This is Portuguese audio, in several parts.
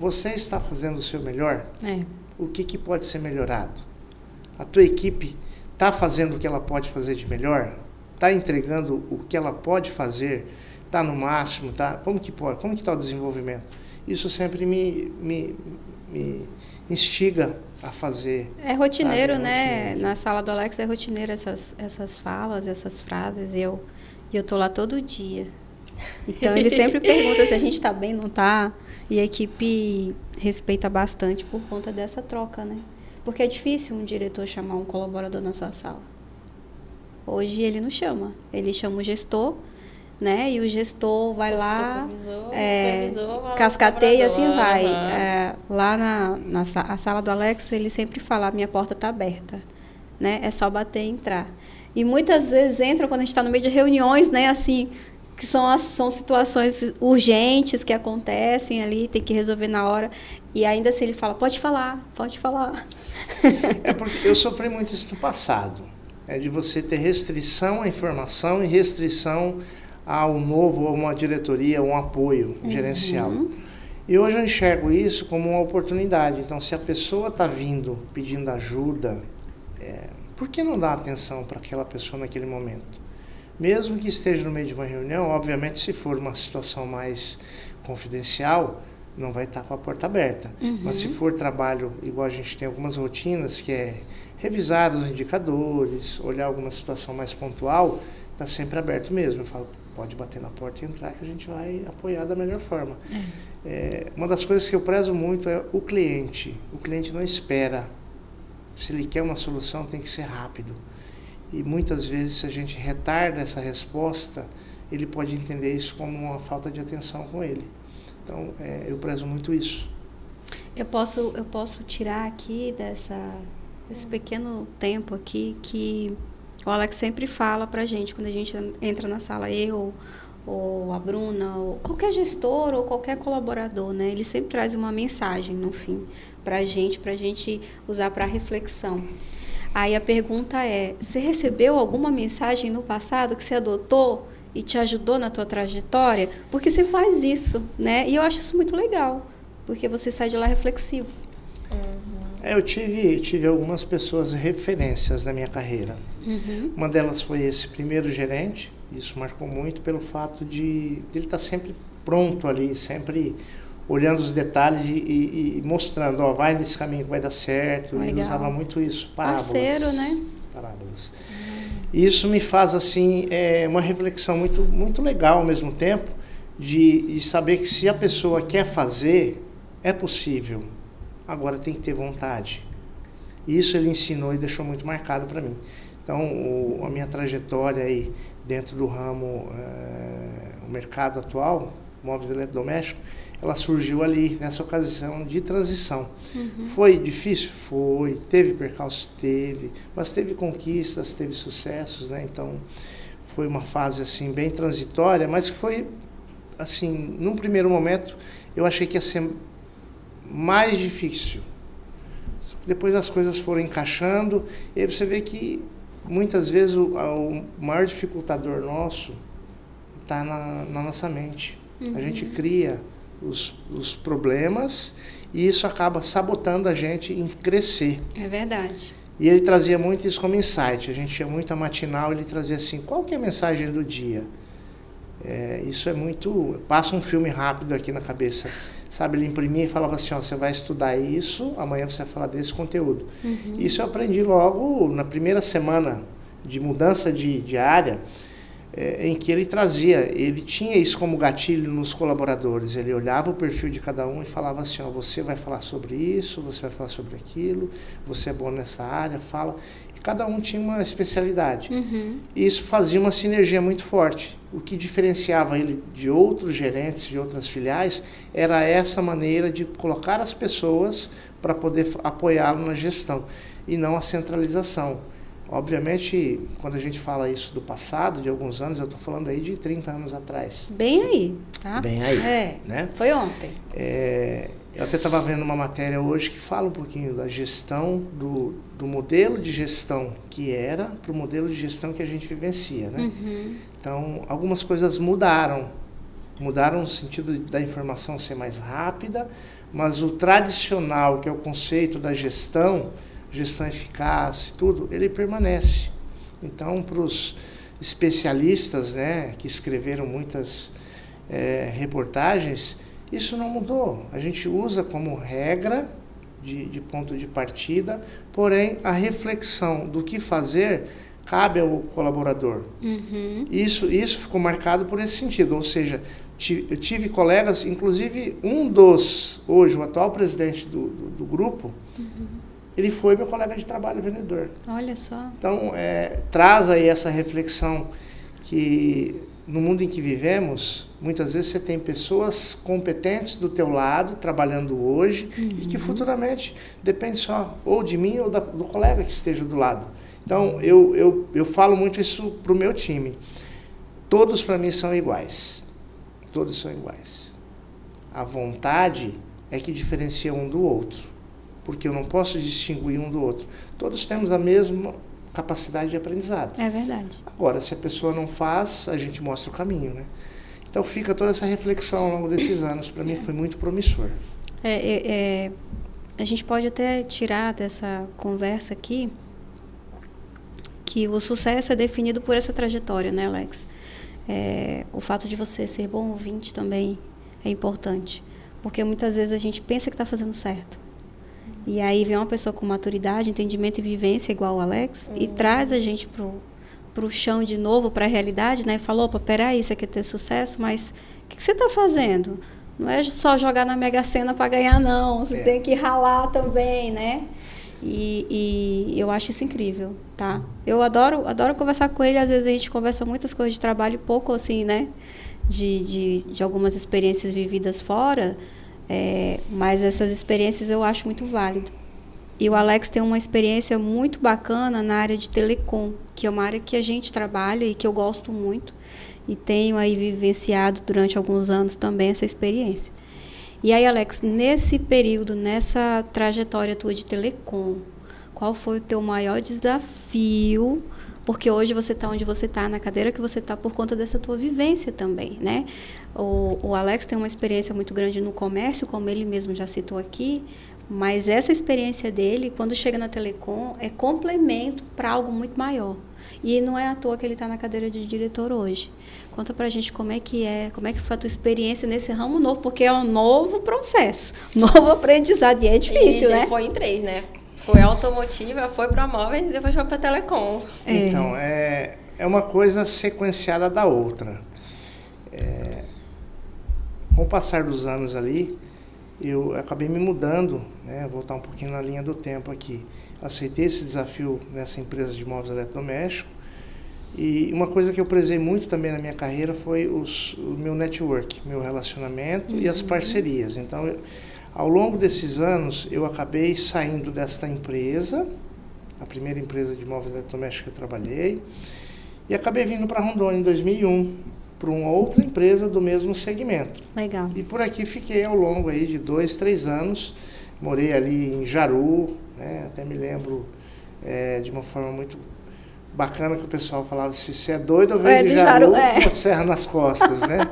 Você está fazendo o seu melhor? É. O que pode ser melhorado? A tua equipe está fazendo o que ela pode fazer de melhor? Está entregando o que ela pode fazer? Está no máximo? Tá? Como que pode? Como que está o desenvolvimento? Isso sempre me instiga a fazer. É rotineiro, sabe? né? Rotineiro. Na sala do Alex é rotineiro essas falas, essas frases. E eu tô lá todo dia. Então, ele sempre pergunta se a gente está bem, não está. E a equipe respeita bastante por conta dessa troca, né? Porque é difícil um diretor chamar um colaborador na sua sala. Hoje ele não chama. Ele chama o gestor, né? E o gestor vai lá, cascateia e assim vai. Lá na sala do Alex, ele sempre fala, minha porta está aberta, né? É só bater e entrar. E muitas vezes entra quando a gente está no meio de reuniões, né? Assim, que são situações urgentes que acontecem ali, tem que resolver na hora. E ainda assim ele fala, pode falar, pode falar. É porque eu sofri muito isso no passado. É de você ter restrição à informação e restrição ao novo, a uma diretoria, um apoio gerencial. E hoje eu enxergo isso como uma oportunidade. Então, se a pessoa está vindo pedindo ajuda, por que não dar atenção para aquela pessoa naquele momento? Mesmo que esteja no meio de uma reunião, obviamente, se for uma situação mais confidencial, não vai estar com a porta aberta. Mas se for trabalho, igual a gente tem algumas rotinas, que é revisar os indicadores, olhar alguma situação mais pontual, está sempre aberto mesmo. Eu falo, pode bater na porta e entrar que a gente vai apoiar da melhor forma. Uma das coisas que eu prezo muito é o cliente. O cliente não espera. Se ele quer uma solução, tem que ser rápido. E muitas vezes, se a gente retarda essa resposta, ele pode entender isso como uma falta de atenção com ele. Então, eu prezo muito isso. Eu posso tirar aqui desse pequeno tempo aqui que o Alex sempre fala pra gente, quando a gente entra na sala, eu, ou a Bruna, ou qualquer gestor, ou qualquer colaborador, né? Ele sempre traz uma mensagem no fim pra gente usar para reflexão. Aí a pergunta é, você recebeu alguma mensagem no passado que você adotou e te ajudou na tua trajetória? Porque você faz isso, né? E eu acho isso muito legal, porque você sai de lá reflexivo. Eu tive algumas pessoas referências na minha carreira. Uma delas foi esse primeiro gerente. Isso marcou muito pelo fato de ele estar sempre pronto ali, sempre olhando os detalhes e mostrando, ó, vai nesse caminho que vai dar certo. Legal. Ele usava muito isso, parábolas. Parceiro, né? Parábolas. Isso me faz, assim, uma reflexão muito, muito legal ao mesmo tempo, de saber que se a pessoa quer fazer, é possível. Agora tem que ter vontade. Isso ele ensinou e deixou muito marcado para mim. Então, a minha trajetória aí dentro do ramo, o mercado atual, móveis eletrodomésticos, ela surgiu ali, nessa ocasião de transição. Foi difícil? Foi. Teve percalços? Teve. Mas teve conquistas, teve sucessos, né? Então, foi uma fase, assim, bem transitória, mas que foi, assim, num primeiro momento, eu achei que ia ser mais difícil. Depois as coisas foram encaixando, e aí você vê que, muitas vezes, o maior dificultador nosso está na nossa mente. A gente cria os problemas e isso acaba sabotando a gente em crescer. É verdade. E ele trazia muito isso como insight. A gente tinha muita matinal, ele trazia assim, qual que é a mensagem do dia? Isso é muito... Passa um filme rápido aqui na cabeça. Sabe, ele imprimia e falava assim, ó, você vai estudar isso, amanhã você vai falar desse conteúdo. Isso eu aprendi logo na primeira semana de mudança de área, em que ele tinha isso como gatilho nos colaboradores. Ele olhava o perfil de cada um e falava assim, ó, você vai falar sobre isso, você vai falar sobre aquilo, você é bom nessa área, fala. E cada um tinha uma especialidade. E isso fazia uma sinergia muito forte. O que diferenciava ele de outros gerentes, de outras filiais, era essa maneira de colocar as pessoas para poder apoiá-lo na gestão, e não a centralização. Obviamente, quando a gente fala isso do passado, de alguns anos, eu estou falando aí de 30 anos atrás. Bem aí, tá? Bem aí, né? Foi ontem. Eu até estava vendo uma matéria hoje que fala um pouquinho da gestão, do modelo de gestão que era para o modelo de gestão que a gente vivencia, né? Então, algumas coisas mudaram. Mudaram no sentido da informação ser mais rápida, mas o tradicional, que é o conceito da gestão eficaz e tudo, ele permanece. Então, para os especialistas, né, que escreveram muitas reportagens, isso não mudou. A gente usa como regra de ponto de partida, porém, a reflexão do que fazer cabe ao colaborador. Uhum. Isso ficou marcado por esse sentido, ou seja, eu tive colegas, inclusive hoje, o atual presidente do grupo, ele foi meu colega de trabalho, vendedor. Olha só. Então, traz aí essa reflexão que no mundo em que vivemos, muitas vezes você tem pessoas competentes do teu lado, trabalhando hoje, e que futuramente depende só ou de mim ou do colega que esteja do lado. Então, eu falo muito isso para o meu time. Todos, para mim, são iguais. Todos são iguais. A vontade é que diferencia um do outro, porque eu não posso distinguir um do outro. Todos temos a mesma capacidade de aprendizado. É verdade. Agora, se a pessoa não faz, a gente mostra o caminho, né? Então, fica toda essa reflexão ao longo desses anos. Para mim, foi muito promissor. A gente pode até tirar dessa conversa aqui que o sucesso é definido por essa trajetória, né, Alex? O fato de você ser bom ouvinte também é importante, porque muitas vezes a gente pensa que está fazendo certo. E aí vem uma pessoa com maturidade, entendimento e vivência igual o Alex e traz a gente pro chão de novo, para a realidade, né? E fala, opa, peraí, você quer ter sucesso, mas o que você está fazendo? Não é só jogar na Mega Sena para ganhar, não. Você tem que ralar também, né? E eu acho isso incrível, tá? Eu adoro conversar com ele. Às vezes a gente conversa muitas coisas de trabalho, pouco assim, né? De algumas experiências vividas fora, mas essas experiências eu acho muito válido. E o Alex tem uma experiência muito bacana na área de telecom, que é uma área que a gente trabalha e que eu gosto muito. E tenho aí vivenciado durante alguns anos também essa experiência. E aí, Alex, nesse período, nessa trajetória tua de telecom, qual foi o teu maior desafio? Porque hoje você está onde você está, na cadeira que você está, por conta dessa tua vivência também, né? O Alex tem uma experiência muito grande no comércio, como ele mesmo já citou aqui, mas essa experiência dele, quando chega na telecom, é complemento para algo muito maior. E não é à toa que ele está na cadeira de diretor hoje. Conta pra gente como é que foi a tua experiência nesse ramo novo, porque é um novo processo, novo aprendizado, e é difícil, né? Foi em 3, né? Foi automotiva, foi para móveis e depois foi para telecom. Então, é uma coisa sequenciada da outra. Com o passar dos anos ali, eu acabei me mudando, né? Voltar um pouquinho na linha do tempo aqui. Aceitei esse desafio nessa empresa de móveis eletrodomésticos. E uma coisa que eu prezei muito também na minha carreira foi o meu network, meu relacionamento e as parcerias. Então, ao longo desses anos, eu acabei saindo desta empresa, a primeira empresa de móveis eletrodomésticos que eu trabalhei, e acabei vindo para Rondônia em 2001, para uma outra empresa do mesmo segmento. Legal. E por aqui fiquei ao longo aí de 2, 3 anos. Morei ali em Jaru, né? Até me lembro de uma forma muito bacana que o pessoal falava, se você é doido, eu venho de Jaru com serra nas costas, né?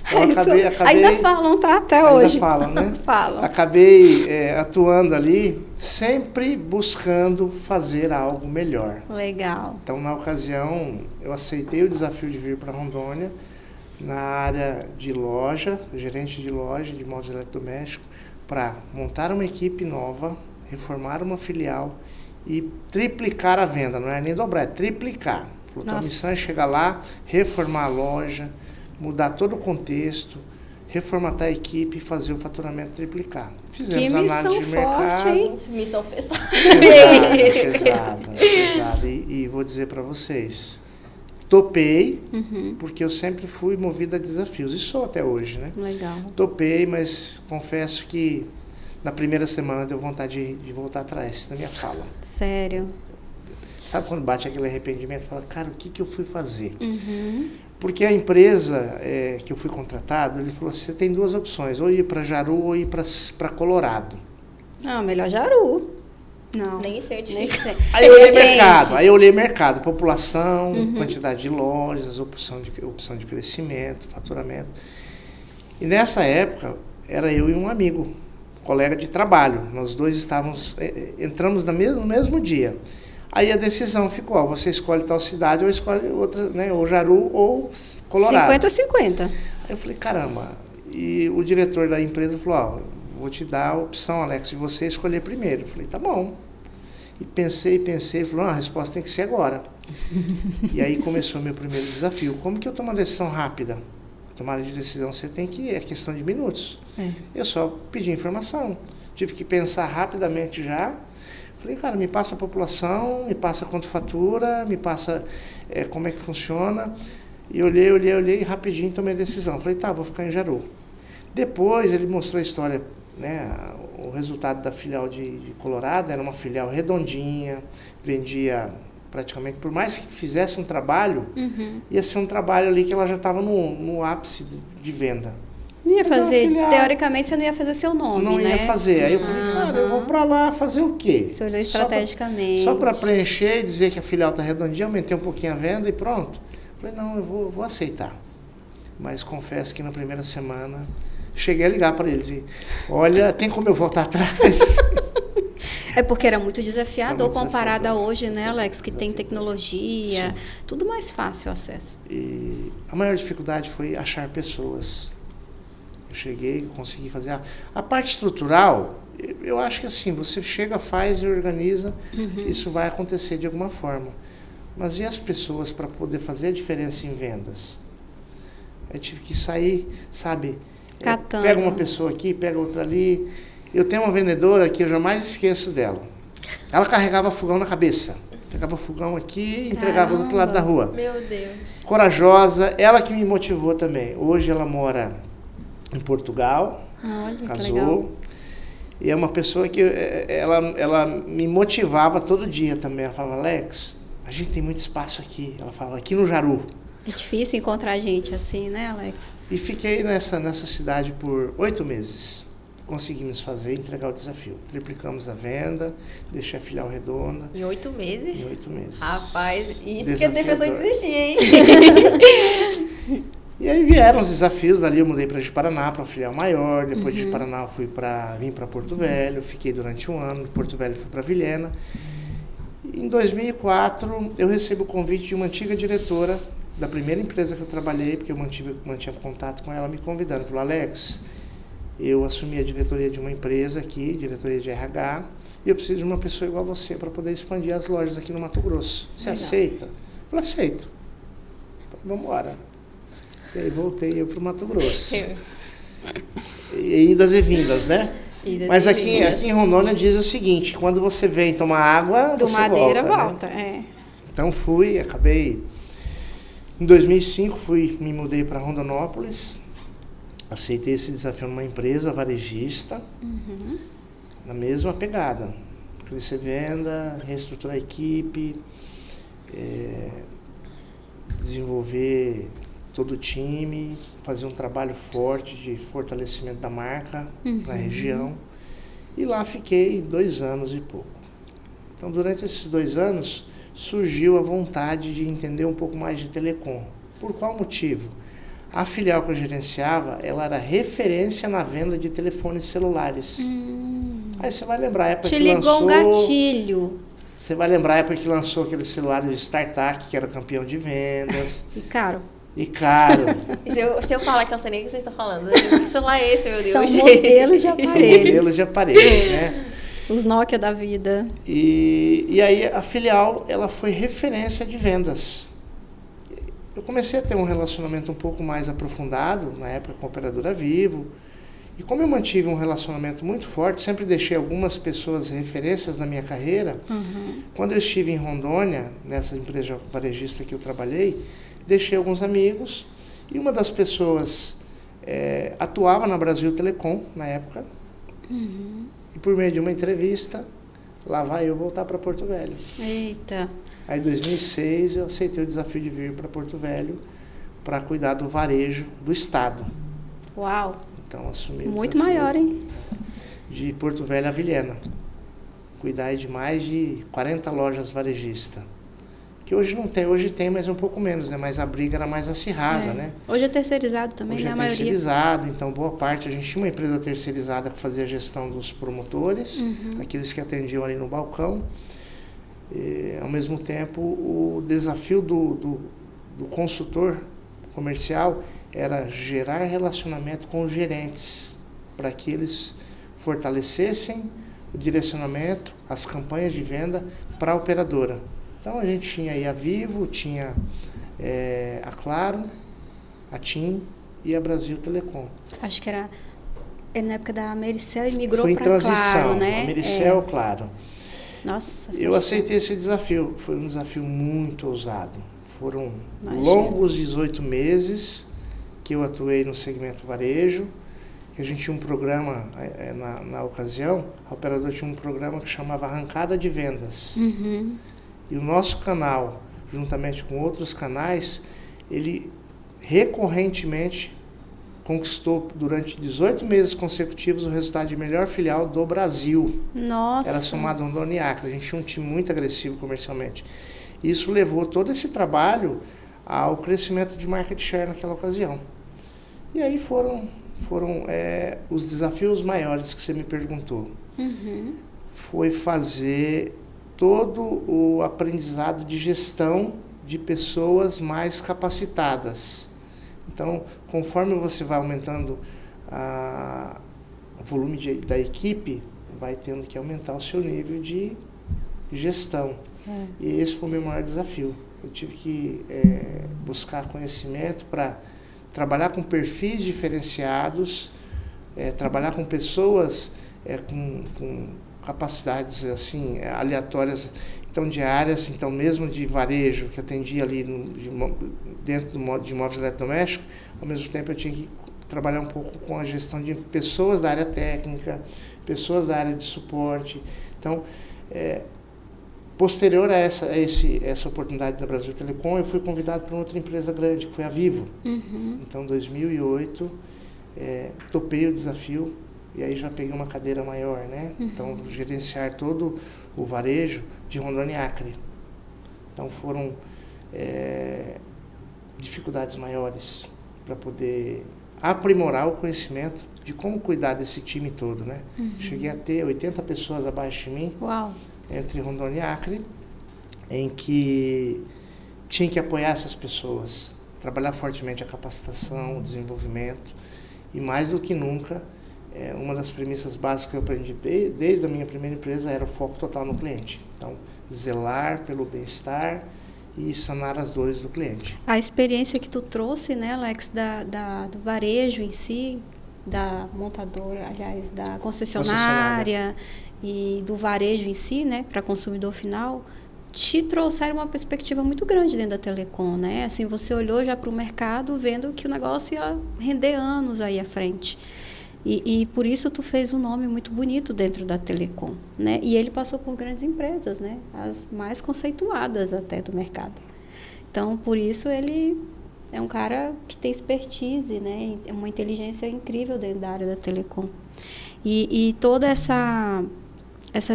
Então, acabei, ainda falam, tá? Até ainda hoje. Falam, né? Falam. Acabei atuando ali, sempre buscando fazer algo melhor. Legal. Então, na ocasião, eu aceitei o desafio de vir para Rondônia, na área de loja, gerente de loja de móveis eletrodomésticos, para montar uma equipe nova, reformar uma filial e triplicar a venda. Não é nem dobrar, é triplicar. Então, a missão é chegar lá, reformar a loja, mudar todo o contexto, reformatar a equipe e fazer o faturamento triplicar. Fizemos análise de mercado. Hein? Missão pesada. Pesada. E vou dizer para vocês, topei, porque eu sempre fui movido a desafios, e sou até hoje, né? Legal. Topei, mas confesso que na primeira semana deu vontade de voltar atrás da minha fala. Sério? Sabe quando bate aquele arrependimento? Fala, cara, o que eu fui fazer? Porque a empresa que eu fui contratado, ele falou assim, você tem 2 opções, ou ir para Jaru ou ir para Colorado. Não, melhor Jaru. Não. Nem sei difícil. Aí eu olhei mercado, população, quantidade de lojas, opção de crescimento, faturamento. E nessa época, era eu e um amigo, colega de trabalho. Nós dois entramos no mesmo dia. Aí a decisão ficou, ó, você escolhe tal cidade ou escolhe outra, né, ou Jaru ou Colorado. 50-50. Aí eu falei, caramba. E o diretor da empresa falou, ó, vou te dar a opção, Alex, de você escolher primeiro. Eu falei, tá bom. E pensei, ele falou, não, a resposta tem que ser agora. E aí começou meu primeiro desafio. Como que eu tomo uma decisão rápida? Tomada de decisão é questão de minutos. Eu só pedi informação. Tive que pensar rapidamente já. Falei, cara, me passa a população, me passa quanto fatura, me passa como é que funciona. E olhei, rapidinho tomei a decisão. Falei, tá, vou ficar em Jaru. Depois ele mostrou a história, né, o resultado da filial de Colorado, era uma filial redondinha, vendia praticamente, por mais que fizesse um trabalho, ia ser um trabalho ali que ela já estava no ápice de venda. Não ia fazer, teoricamente você não ia fazer seu nome, não né? Ia fazer. Aí eu falei, cara, eu vou para lá fazer o quê? Você olhou estrategicamente. Só para preencher e dizer que a filial está redondinha, aumentei um pouquinho a venda e pronto. Falei, não, eu vou aceitar. Mas confesso que na primeira semana, cheguei a ligar para eles e, olha, tem como eu voltar atrás? É porque era muito desafiador comparado a hoje, né, Alex? Que tem tecnologia, sim, tudo mais fácil o acesso. E a maior dificuldade foi achar pessoas. Eu cheguei, consegui fazer a parte estrutural. Eu acho que assim, você chega, faz e organiza, isso vai acontecer de alguma forma. Mas e as pessoas para poder fazer a diferença em vendas? Eu tive que sair, sabe? Catando. Pega uma pessoa aqui, pega outra ali. Eu tenho uma vendedora que eu jamais esqueço dela. Ela carregava fogão na cabeça. Pegava o fogão aqui e entregava do outro lado da rua. Meu Deus. Corajosa, ela que me motivou também. Hoje ela mora em Portugal, olha, casou. E é uma pessoa que ela me motivava todo dia também. Ela falava, Alex, a gente tem muito espaço aqui. Ela falava, aqui no Jaru. É difícil encontrar gente assim, né, Alex? E fiquei nessa cidade por 8 meses. Conseguimos entregar o desafio. Triplicamos a venda, deixei a filial redonda. Em 8 meses? Em 8 meses. Rapaz, isso que a pessoa desistir, hein? E aí vieram os desafios, dali eu mudei para Ji-Paraná, para uma filial maior, depois de Ji-Paraná eu vim para Porto Velho, fiquei durante um ano, de Porto Velho fui para Vilhena. Em 2004 eu recebo o convite de uma antiga diretora da primeira empresa que eu trabalhei, porque eu mantinha contato com ela, me convidando. Falou, Alex, eu assumi a diretoria de uma empresa aqui, diretoria de RH, e eu preciso de uma pessoa igual a você para poder expandir as lojas aqui no Mato Grosso. Você aceita? Eu falei, aceito. Vamos embora. E aí voltei eu para o Mato Grosso. E idas e vindas, né? Mas aqui em Rondônia diz o seguinte, quando você vem tomar água, do você Madeira volta. Né? Então acabei... Em 2005 me mudei para Rondonópolis, aceitei esse desafio numa empresa varejista, na mesma pegada. Crescer venda, reestruturar a equipe, desenvolver todo o time, fazer um trabalho forte de fortalecimento da marca na região. E lá fiquei 2 anos e pouco. Então, durante esses 2 anos, surgiu a vontade de entender um pouco mais de telecom. Por qual motivo? A filial que eu gerenciava, ela era referência na venda de telefones celulares. Aí você vai lembrar a época que lançou... Te ligou um gatilho. Você vai lembrar a época que lançou aqueles celulares de StarTAC, que era campeão de vendas. E caro. E caro. Se eu falar que eu não sei nem o que vocês estão falando. Que celular é esse, meu Deus? São modelos de aparelhos. Modelos de aparelhos, né? Os Nokia da vida. E aí a filial, ela foi referência de vendas. Eu comecei a ter um relacionamento um pouco mais aprofundado, na época com a operadora Vivo. E como eu mantive um relacionamento muito forte, sempre deixei algumas pessoas referências na minha carreira. Quando eu estive em Rondônia, nessa empresa varejista que eu trabalhei, deixei alguns amigos. E uma das pessoas atuava na Brasil Telecom, na época. E por meio de uma entrevista, lá vai eu voltar para Porto Velho. Eita! Aí em 2006 eu aceitei o desafio de vir para Porto Velho para cuidar do varejo do estado. Uau! Então assumi o muito desafio maior, hein? De Porto Velho a Vilhena. Cuidar de mais de 40 lojas varejistas. Que hoje não tem, hoje tem, mas um pouco menos, né? Mas a briga era mais acirrada, né? Hoje é terceirizado também, hoje né? é A maioria. terceirizado, então boa parte, a gente tinha uma empresa terceirizada que fazia a gestão dos promotores, aqueles que atendiam ali no balcão. E, ao mesmo tempo, o desafio do consultor comercial era gerar relacionamento com os gerentes, para que eles fortalecessem o direcionamento, as campanhas de venda para a operadora. Então a gente tinha aí a Vivo, tinha a Claro, a TIM e a Brasil Telecom. Acho que era na época da Mericel e migrou Foi em para transição, Claro, né? a Mericel, Claro. Nossa. Eu aceitei esse desafio, foi um desafio muito ousado. Foram Imagino. longos 18 meses que eu atuei no segmento varejo. A gente tinha um programa, na ocasião, a operadora tinha um programa que chamava Arrancada de Vendas. E o nosso canal, juntamente com outros canais, ele recorrentemente conquistou durante 18 meses consecutivos o resultado de melhor filial do Brasil. Nossa. Era somado a Rondônia e Acre. A gente tinha um time muito agressivo comercialmente. Isso levou todo esse trabalho ao crescimento de market share naquela ocasião. E aí foram os desafios maiores que você me perguntou. Foi fazer todo o aprendizado de gestão de pessoas mais capacitadas. Então, conforme você vai aumentando o volume da equipe, vai tendo que aumentar o seu nível de gestão. E esse foi o meu maior desafio. Eu tive que buscar conhecimento para trabalhar com perfis diferenciados, trabalhar com pessoas com capacidades assim aleatórias, então de áreas, então mesmo de varejo que atendia ali dentro de imóveis eletrodomésticos, ao mesmo tempo eu tinha que trabalhar um pouco com a gestão de pessoas da área técnica, pessoas da área de suporte. Então, posterior a essa oportunidade da Brasil Telecom, eu fui convidado para outra empresa grande, que foi a Vivo. Então, em 2008, topei o desafio. E aí já peguei uma cadeira maior, né? Então, gerenciar todo o varejo de Rondônia e Acre. Então, foram dificuldades maiores para poder aprimorar o conhecimento de como cuidar desse time todo, né? Cheguei a ter 80 pessoas abaixo de mim, entre Rondônia e Acre, em que tinha que apoiar essas pessoas, trabalhar fortemente a capacitação, o desenvolvimento, e mais do que nunca, uma das premissas básicas que eu aprendi desde a minha primeira empresa era o foco total no cliente. Então, zelar pelo bem-estar e sanar as dores do cliente. A experiência que tu trouxe, né, Alex, do varejo em si, da montadora, aliás, da concessionária e do varejo em si, né, para consumidor final, te trouxeram uma perspectiva muito grande dentro da Telecom, né? Assim, você olhou já para o mercado vendo que o negócio ia render anos aí à frente. E por isso tu fez um nome muito bonito dentro da Telecom, né? E ele passou por grandes empresas, né? As mais conceituadas até do mercado. Então, por isso ele é um cara que tem expertise, né? Uma inteligência incrível dentro da área da Telecom. E toda essa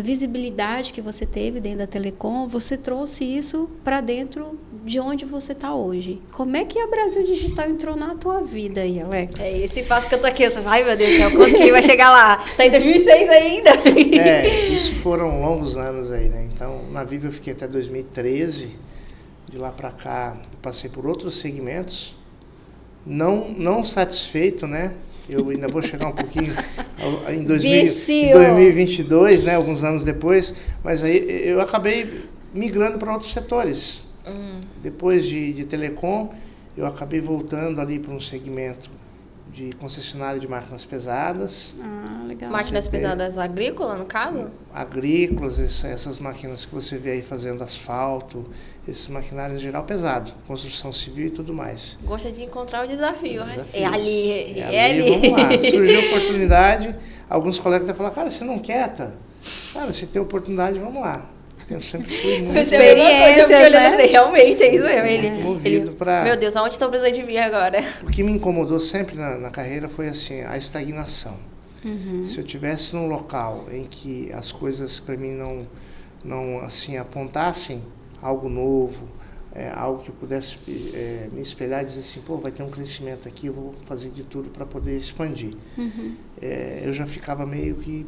visibilidade que você teve dentro da Telecom, você trouxe isso para dentro de onde você está hoje. Como é que a Brasil Digital entrou na tua vida aí, Alex? Esse passo que eu tô aqui, ai meu Deus do céu, quando que vai chegar lá? Tá em 2006 ainda. Isso foram longos anos aí, né? Então, na Vivo eu fiquei até 2013, de lá para cá eu passei por outros segmentos, não satisfeito, né? Eu ainda vou chegar um pouquinho em 2022, né, alguns anos depois, mas aí eu acabei migrando para outros setores. Depois de telecom, eu acabei voltando ali para um segmento de concessionária de máquinas pesadas. Legal. Máquinas pesadas agrícolas, no caso? Agrícolas, essas máquinas que você vê aí fazendo asfalto, esses maquinários em geral pesado, construção civil e tudo mais. Gosta de encontrar o desafio, né? É ali. Vamos lá, surgiu a oportunidade, alguns colegas até falaram, cara, você não quer, tá? Cara, se tem oportunidade, vamos lá. Eu sempre fui muito experiência, né? Realmente, é isso mesmo. Movido para... Meu Deus, aonde estão precisando de mim agora? O que me incomodou sempre na carreira foi assim, a estagnação. Se eu tivesse num local em que as coisas para mim não assim apontassem algo novo, algo que eu pudesse me espelhar e dizer assim, pô, vai ter um crescimento aqui, eu vou fazer de tudo para poder expandir. Eu já ficava meio que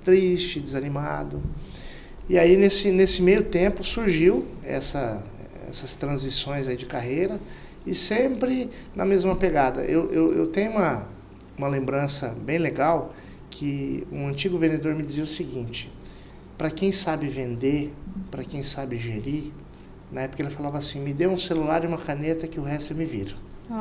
triste, desanimado. E aí, nesse meio tempo, surgiu essas transições aí de carreira, e sempre na mesma pegada. Eu tenho uma lembrança bem legal, que um antigo vendedor me dizia o seguinte: para quem sabe vender, para quem sabe gerir, na época ele falava assim, me dê um celular e uma caneta que o resto eu me viro.